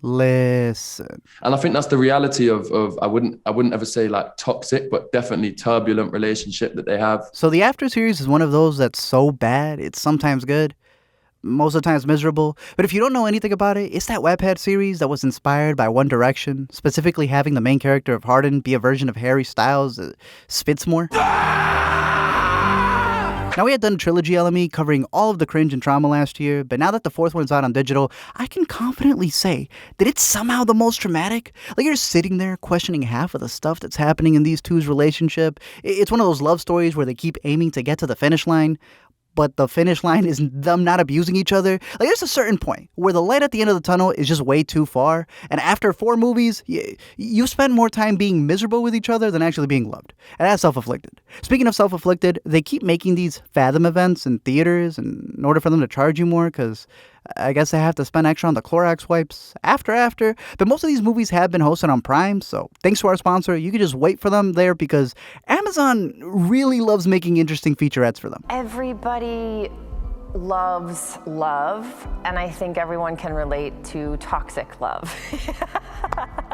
Listen. And I think that's the reality of I wouldn't ever say like toxic, but definitely turbulent relationship that they have. So the After series is one of those that's so bad, it's sometimes good. Most of the time it's miserable. But if you don't know anything about it, it's that Wattpad series that was inspired by One Direction, specifically having the main character of Hardin be a version of Harry Styles that spits more. Now, we had done Trilogy LME covering all of the cringe and trauma last year, but now that the fourth one's out on digital, I can confidently say that it's somehow the most traumatic. Like, you're sitting there questioning half of the stuff that's happening in these two's relationship. It's one of those love stories where they keep aiming to get to the finish line, but the finish line is them not abusing each other. Like, there's a certain point where the light at the end of the tunnel is just way too far, and after 4 movies, you spend more time being miserable with each other than actually being loved. And that's self-inflicted. Speaking of self-inflicted, they keep making these Fathom events in theaters in order for them to charge you more, because I guess they have to spend extra on the Clorox wipes after. But most of these movies have been hosted on Prime, so thanks to our sponsor, you can just wait for them there because Amazon really loves making interesting featurettes for them. Everybody loves love, and I think everyone can relate to toxic love.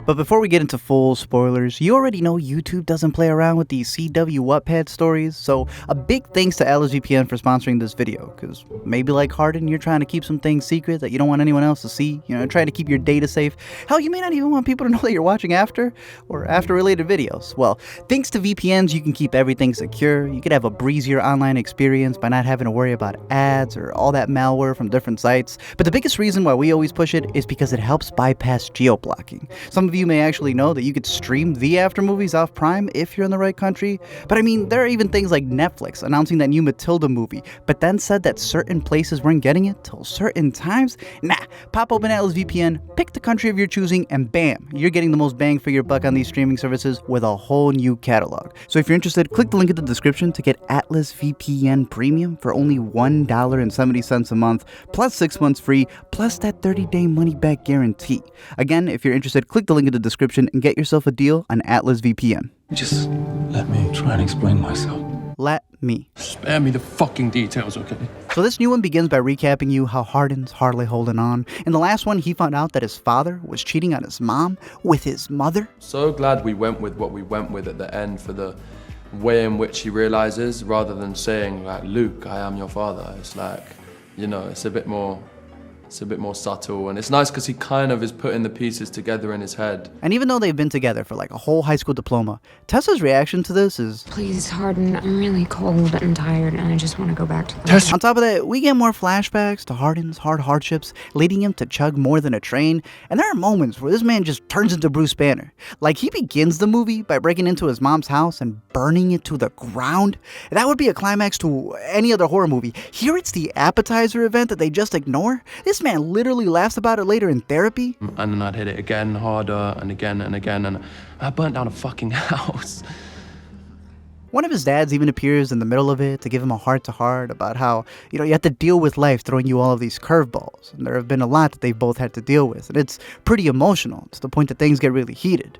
But before we get into full spoilers, you already know YouTube doesn't play around with these CW Wattpad stories, so a big thanks to AtlasVPN for sponsoring this video, because maybe like Hardin, you're trying to keep some things secret that you don't want anyone else to see, trying to keep your data safe. Hell, you may not even want people to know that you're watching after or after-related videos. Well, thanks to VPNs, you can keep everything secure. You could have a breezier online experience by not having to worry about ads or all that malware from different sites. But the biggest reason why we always push it is because it helps bypass geo-blocking. Some of you may actually know that you could stream the After movies off Prime if you're in the right country. But I mean, there are even things like Netflix announcing that new Matilda movie, but then said that certain places weren't getting it till certain times. Nah, pop open Atlas VPN, pick the country of your choosing, and bam, you're getting the most bang for your buck on these streaming services with a whole new catalog. So if you're interested, click the link in the description to get Atlas VPN Premium for only $1.70 a month, plus 6 months free, plus that 30-day money-back guarantee. Again, if you're interested, click the link in the description and get yourself a deal on Atlas VPN. Just let me try and explain myself. Let me. Spare me the fucking details, okay? So this new one begins by recapping you how Hardin's hardly holding on. In the last one, he found out that his father was cheating on his mom with his mother. So glad we went with what we went with at the end for the way in which he realizes, rather than saying like, Luke, I am your father. It's like, it's a bit more subtle, and it's nice because he kind of is putting the pieces together in his head. And even though they've been together for like a whole high school diploma, Tessa's reaction to this is, "Please, Hardin, I'm really cold and tired, and I just want to go back to the..." On top of that, we get more flashbacks to Hardin's hard hardships, leading him to chug more than a train, and there are moments where this man just turns into Bruce Banner. Like, he begins the movie by breaking into his mom's house and burning it to the ground. That would be a climax to any other horror movie. Here it's the appetizer event that they just ignore. This man literally laughs about it later in therapy. And then I'd hit it again, harder, and again, and I burnt down a fucking house. One of his dads even appears in the middle of it to give him a heart-to-heart about how, you have to deal with life throwing you all of these curveballs. And there have been a lot that they've both had to deal with. And it's pretty emotional to the point that things get really heated.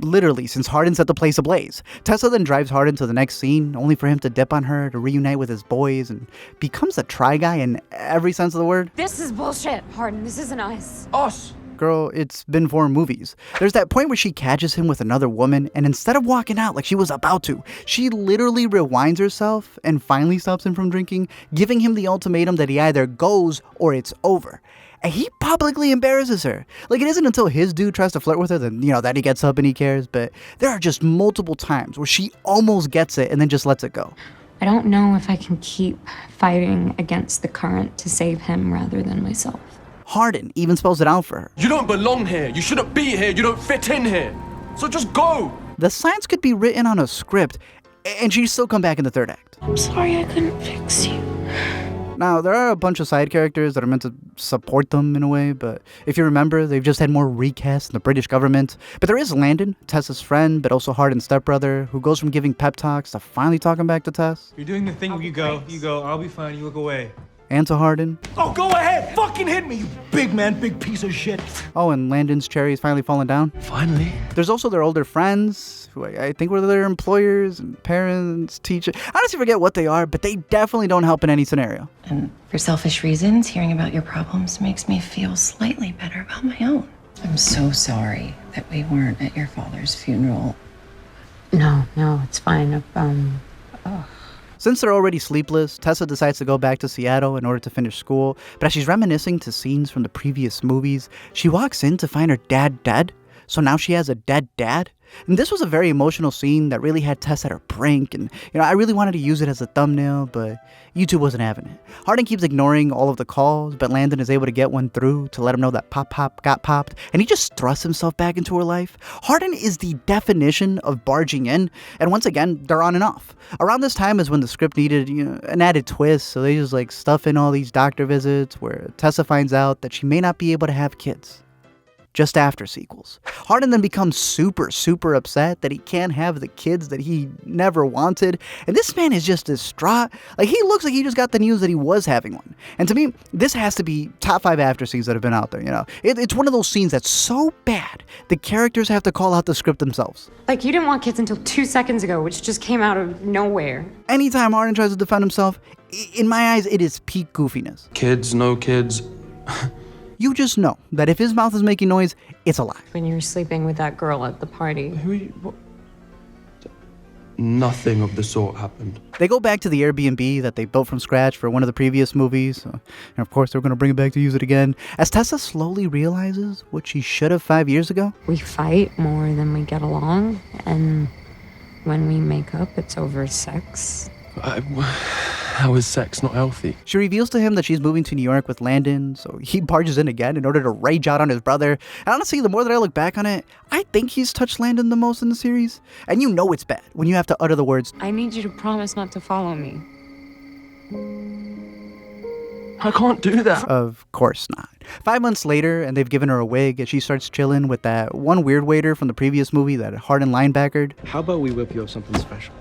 Literally, since Hardin set the place ablaze. Tessa then drives Hardin to the next scene, only for him to dip on her to reunite with his boys, and becomes a try guy in every sense of the word. This is bullshit, Hardin. This isn't us. Us! Girl, it's been 4 movies. There's that point where she catches him with another woman, and instead of walking out like she was about to, she literally rewinds herself and finally stops him from drinking, giving him the ultimatum that he either goes or it's over. And he publicly embarrasses her. Like, it isn't until his dude tries to flirt with her that he gets up and he cares, but there are just multiple times where she almost gets it and then just lets it go. I don't know if I can keep fighting against the current to save him rather than myself. Hardin even spells it out for her. You don't belong here. You shouldn't be here. You don't fit in here. So just go. The signs could be written on a script, and she'd still come back in the third act. I'm sorry I couldn't fix you. Now, there are a bunch of side characters that are meant to support them in a way, but if you remember, they've just had more recasts in the British government. But there is Landon, Tessa's friend, but also Hardin's stepbrother, who goes from giving pep talks to finally talking back to Tess. You're doing the thing where you go, I'll be fine, you look away. And to Hardin. Oh, go ahead, fucking hit me, you big man, big piece of shit. Oh, and Landon's cherry is finally falling down. Finally. There's also their older friends, who I think were their employers and parents, teachers. I honestly forget what they are, but they definitely don't help in any scenario. And for selfish reasons, hearing about your problems makes me feel slightly better about my own. I'm so sorry that we weren't at your father's funeral. No, it's fine. Since they're already sleepless, Tessa decides to go back to Seattle in order to finish school, but as she's reminiscing to scenes from the previous movies, she walks in to find her dad dead. So now she has a dead dad. And this was a very emotional scene that really had Tess at her brink, and I really wanted to use it as a thumbnail, but YouTube wasn't having it. Hardin keeps ignoring all of the calls, but Landon is able to get one through to let him know that Pop got popped, and he just thrusts himself back into her life. Hardin is the definition of barging in, and once again, they're on and off. Around this time is when the script needed an added twist, so they just stuff in all these doctor visits where Tessa finds out that she may not be able to have kids. Just after sequels. Hardin then becomes super upset that he can't have the kids that he never wanted, and this man is just distraught. He looks like he just got the news that he was having one. And to me, this has to be top 5 after scenes that have been out there, It's one of those scenes that's so bad, the characters have to call out the script themselves. You didn't want kids until 2 seconds ago, which just came out of nowhere. Anytime Hardin tries to defend himself, in my eyes, it is peak goofiness. Kids, no kids. You just know that if his mouth is making noise, it's a lie. When you were sleeping with that girl at the party. What? Nothing of the sort happened. They go back to the Airbnb that they built from scratch for one of the previous movies. And of course, they're going to bring it back to use it again. As Tessa slowly realizes what she should have 5 years ago. We fight more than we get along, and when we make up, it's over sex. How is sex not healthy? She reveals to him that she's moving to New York with Landon, so he barges in again in order to rage out on his brother. And honestly, the more that I look back on it, I think he's touched Landon the most in the series. And it's bad when you have to utter the words, I need you to promise not to follow me. I can't do that. Of course not. 5 months later, and they've given her a wig, and she starts chilling with that one weird waiter from the previous movie that Hardin linebackered. How about we whip you up something special?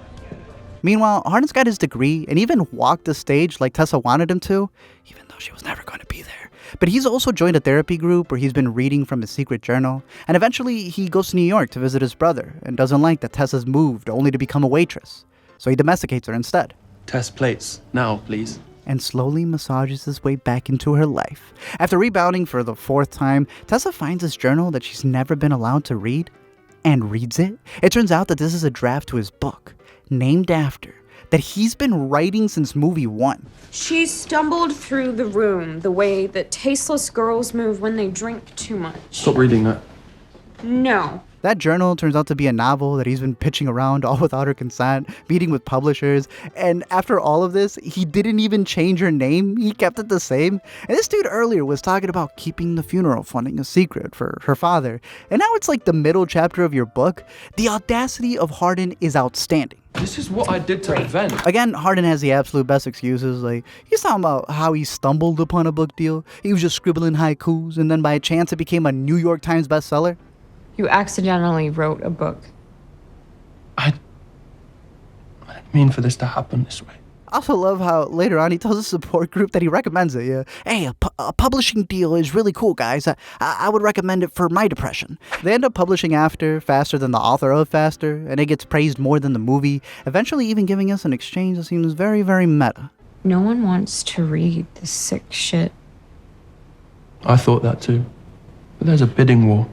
Meanwhile, Hardin's got his degree and even walked the stage like Tessa wanted him to, even though she was never going to be there. But he's also joined a therapy group where he's been reading from his secret journal, and eventually he goes to New York to visit his brother and doesn't like that Tessa's moved only to become a waitress. So he domesticates her instead. Test plates, now, please. And slowly massages his way back into her life. After rebounding for the 4th time, Tessa finds this journal that she's never been allowed to read, and reads it. It turns out that this is a draft to his book, named after, that he's been writing since movie 1. She stumbled through the room the way that tasteless girls move when they drink too much. Stop reading that. No. That journal turns out to be a novel that he's been pitching around all without her consent, meeting with publishers, and after all of this, he didn't even change her name, he kept it the same. And this dude earlier was talking about keeping the funeral funding a secret for her father, and now it's the middle chapter of your book. The audacity of Hardin is outstanding. This is what I did to prevent. Again, Hardin has the absolute best excuses. He's talking about how he stumbled upon a book deal. He was just scribbling haikus, and then by chance it became a New York Times bestseller. You accidentally wrote a book. I didn't mean for this to happen this way. I also love how later on he tells a support group that he recommends it. Yeah, hey, a publishing deal is really cool, guys. I would recommend it for my depression. They end up publishing after, faster than the author of Faster, and it gets praised more than the movie, eventually even giving us an exchange that seems very, very meta. No one wants to read this sick shit. I thought that too. But there's a bidding war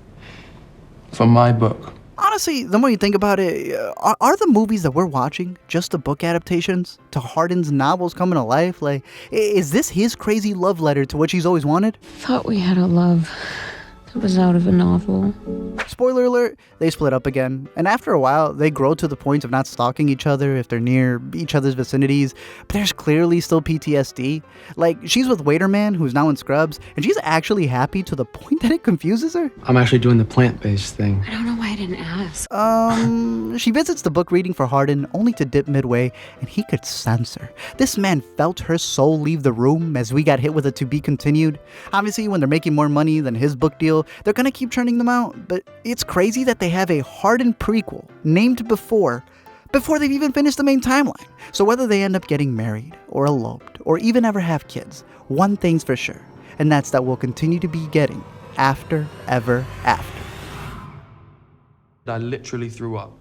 for my book. Honestly, the more you think about it, are the movies that we're watching just the book adaptations to Hardin's novels coming to life? Is this his crazy love letter to what she's always wanted? Thought we had a love that was out of a novel. Spoiler alert, they split up again, and after a while, they grow to the point of not stalking each other if they're near each other's vicinities, but there's clearly still PTSD. She's with Waiterman, who's now in Scrubs, and she's actually happy to the point that it confuses her. I'm actually doing the plant-based thing. I don't know why I didn't ask. She visits the book reading for Hardin, only to dip midway, and he could sense her. This man felt her soul leave the room as we got hit with a to be continued. Obviously, when they're making more money than his book deal, they're gonna keep churning them out, but it's crazy that they have a Hardin prequel named before they've even finished the main timeline. So whether they end up getting married or eloped or even ever have kids, one thing's for sure, and that's that we'll continue to be getting After Ever After. I literally threw up.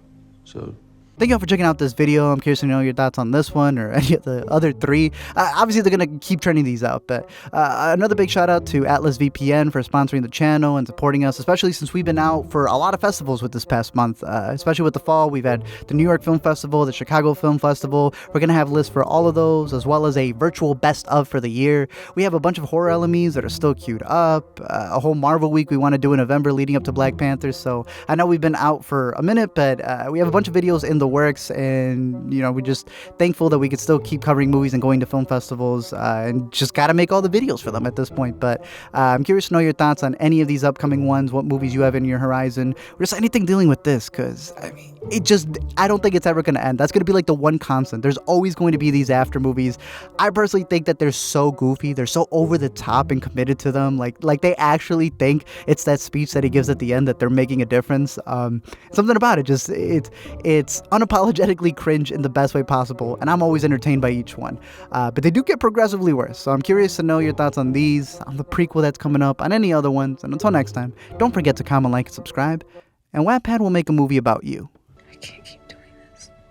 So Thank you all for checking out this video. I'm curious to know your thoughts on this one or any of the other three. Obviously, they're going to keep trending these out, but another big shout out to Atlas VPN for sponsoring the channel and supporting us, especially since we've been out for a lot of festivals with this past month, especially with the fall. We've had the New York Film Festival, the Chicago Film Festival. We're going to have lists for all of those, as well as a virtual best of for the year. We have a bunch of horror LMEs that are still queued up, a whole Marvel week we want to do in November leading up to Black Panther. So I know we've been out for a minute, but we have a bunch of videos in the works, and we're just thankful that we could still keep covering movies and going to film festivals, and just gotta make all the videos for them at this point. But I'm curious to know your thoughts on any of these upcoming ones, what movies you have in your horizon, or just anything dealing with this, because I don't think it's ever gonna end. That's gonna be like the one constant. There's always going to be these after movies. I personally think that they're so goofy, they're so over the top and committed to them, like they actually think it's that speech that he gives at the end that they're making a difference. Something about it, just it's unapologetically cringe in the best way possible, and I'm always entertained by each one. But they do get progressively worse, so I'm curious to know your thoughts on these, on the prequel that's coming up, on any other ones. And until next time, don't forget to comment, like, and subscribe, and Wattpad will make a movie about you. I can't keep